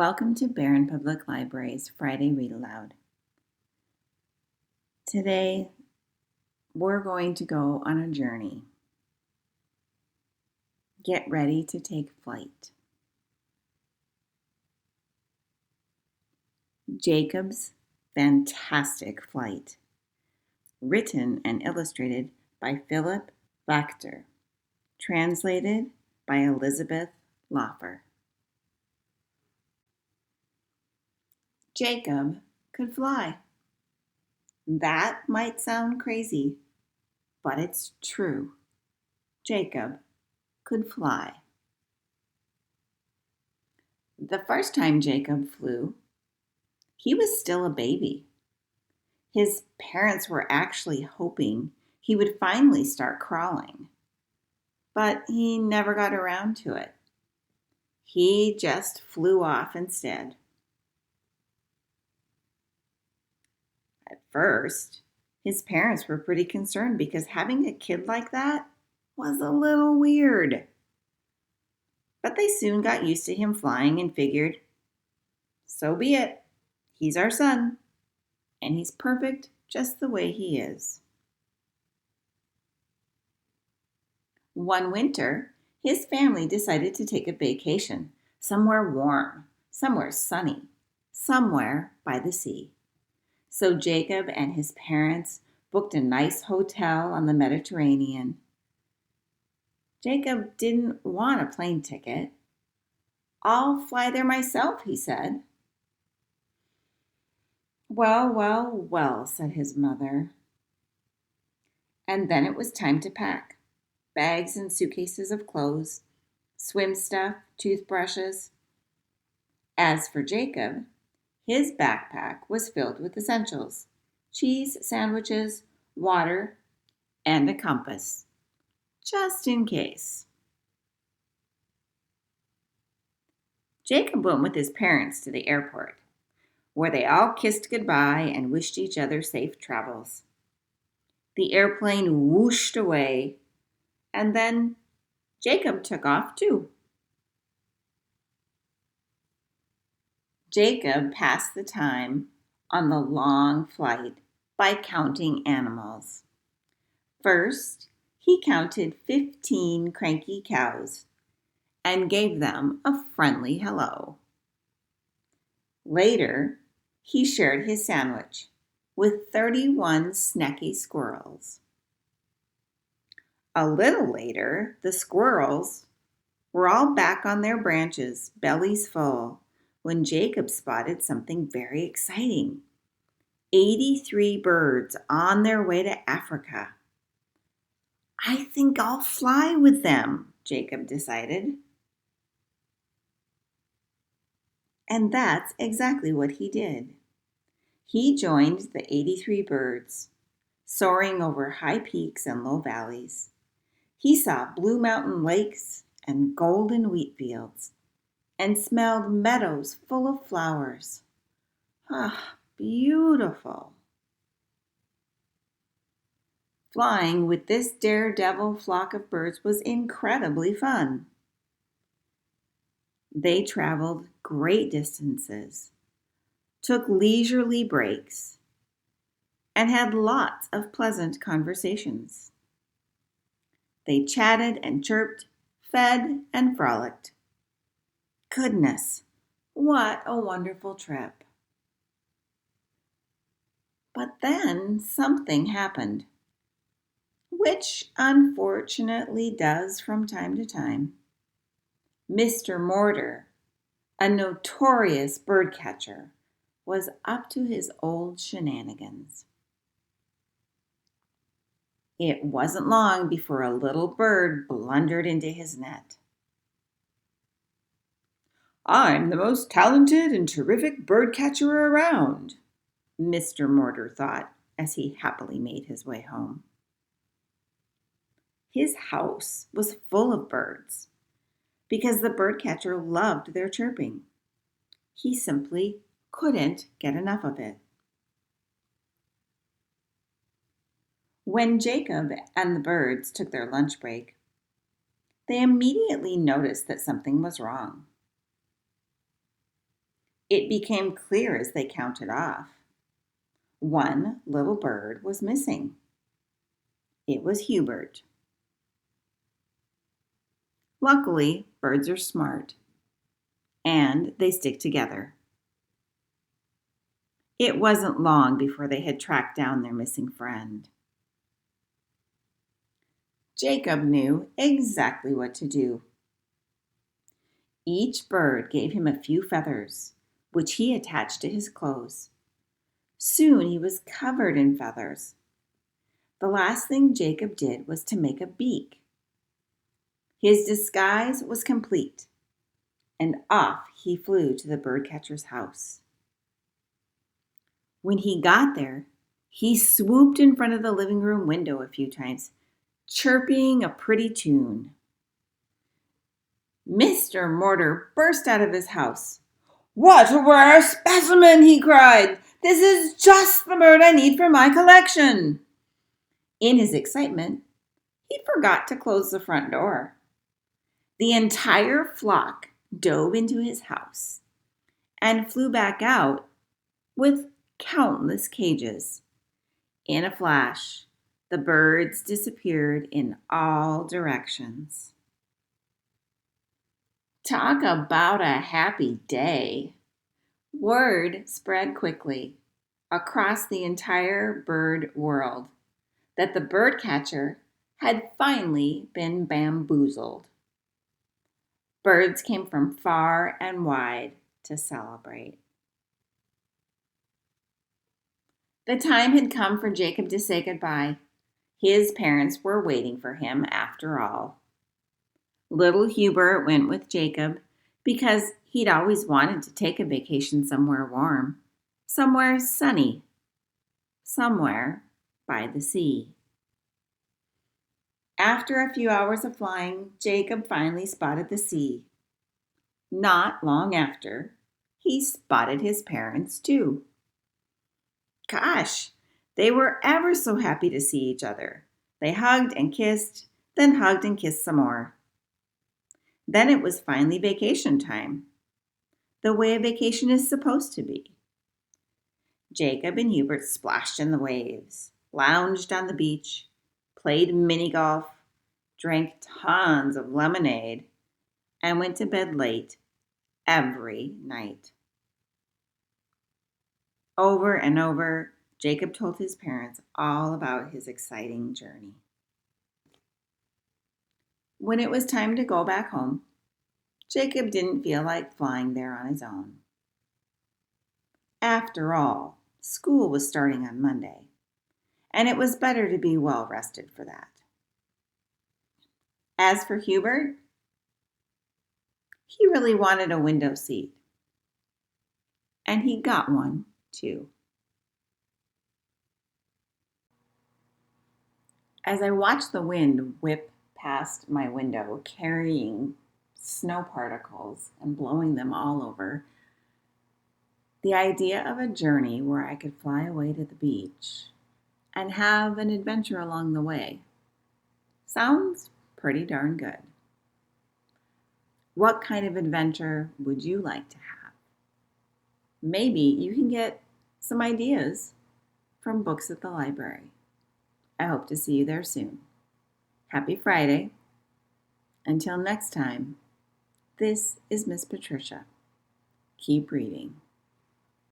Welcome to Barron Public Library's Friday Read Aloud. Today, we're going to go on a journey. Get ready to take flight. Jacob's Fantastic Flight. Written and illustrated by Phillip Waechter. Translated by Elizabeth Loffer. Jacob could fly. That might sound crazy, but it's true. Jacob could fly. The first time Jacob flew, he was still a baby. His parents were actually hoping he would finally start crawling, but he never got around to it. He just flew off instead. At first, his parents were pretty concerned because having a kid like that was a little weird. But they soon got used to him flying and figured, so be it. He's our son, and he's perfect just the way he is. One winter, his family decided to take a vacation somewhere warm, somewhere sunny, somewhere by the sea. So Jacob and his parents booked a nice hotel on the Mediterranean. Jacob didn't want a plane ticket. "I'll fly there myself," he said. "Well, well, well," said his mother. And then it was time to pack. Bags and suitcases of clothes, swim stuff, toothbrushes. As for Jacob, his backpack was filled with essentials: cheese sandwiches, water, and a compass, just in case. Jacob went with his parents to the airport, where they all kissed goodbye and wished each other safe travels. The airplane whooshed away, and then Jacob took off too. Jacob passed the time on the long flight by counting animals. First, he counted 15 cranky cows and gave them a friendly hello. Later, he shared his sandwich with 31 snacky squirrels. A little later, the squirrels were all back on their branches, bellies full, when Jacob spotted something very exciting: 83 birds on their way to Africa. "I think I'll fly with them," Jacob decided. And that's exactly what he did. He joined the 83 birds, soaring over high peaks and low valleys. He saw blue mountain lakes and golden wheat fields, and smelled meadows full of flowers. Ah, beautiful. Flying with this daredevil flock of birds was incredibly fun. They traveled great distances, took leisurely breaks, and had lots of pleasant conversations. They chatted and chirped, fed and frolicked. Goodness, what a wonderful trip. But then something happened, which unfortunately does from time to time. Mr. Mortar, a notorious bird catcher, was up to his old shenanigans. It wasn't long before a little bird blundered into his net. "I'm the most talented and terrific bird catcher around," Mr. Mortar thought as he happily made his way home. His house was full of birds because the birdcatcher loved their chirping. He simply couldn't get enough of it. When Jacob and the birds took their lunch break, they immediately noticed that something was wrong. It became clear as they counted off. One little bird was missing. It was Hubert. Luckily, birds are smart, and they stick together. It wasn't long before they had tracked down their missing friend. Jacob knew exactly what to do. Each bird gave him a few feathers, which he attached to his clothes. Soon he was covered in feathers. The last thing Jacob did was to make a beak. His disguise was complete, and off he flew to the birdcatcher's house. When he got there, he swooped in front of the living room window a few times, chirping a pretty tune. Mr. Mortar burst out of his house. "What a rare specimen!" he cried. "This is just the bird I need for my collection." In his excitement, he forgot to close the front door. The entire flock dove into his house and flew back out with countless cages. In a flash, the birds disappeared in all directions. Talk about a happy day. Word spread quickly across the entire bird world that the birdcatcher had finally been bamboozled. Birds came from far and wide to celebrate. The time had come for Jacob to say goodbye. His parents were waiting for him after all. Little Hubert went with Jacob because he'd always wanted to take a vacation somewhere warm, somewhere sunny, somewhere by the sea. After a few hours of flying, Jacob finally spotted the sea. Not long after, he spotted his parents too. Gosh, they were ever so happy to see each other. They hugged and kissed, then hugged and kissed some more. Then it was finally vacation time, the way a vacation is supposed to be. Jacob and Hubert splashed in the waves, lounged on the beach, played mini golf, drank tons of lemonade, and went to bed late every night. Over and over, Jacob told his parents all about his exciting journey. When it was time to go back home, Jacob didn't feel like flying there on his own. After all, school was starting on Monday, and it was better to be well rested for that. As for Hubert, he really wanted a window seat, and he got one too. As I watched the wind whip past my window, carrying snow particles and blowing them all over, the idea of a journey where I could fly away to the beach and have an adventure along the way sounds pretty darn good. What kind of adventure would you like to have? Maybe you can get some ideas from books at the library. I hope to see you there soon. Happy Friday. Until next time, this is Miss Patricia. Keep reading.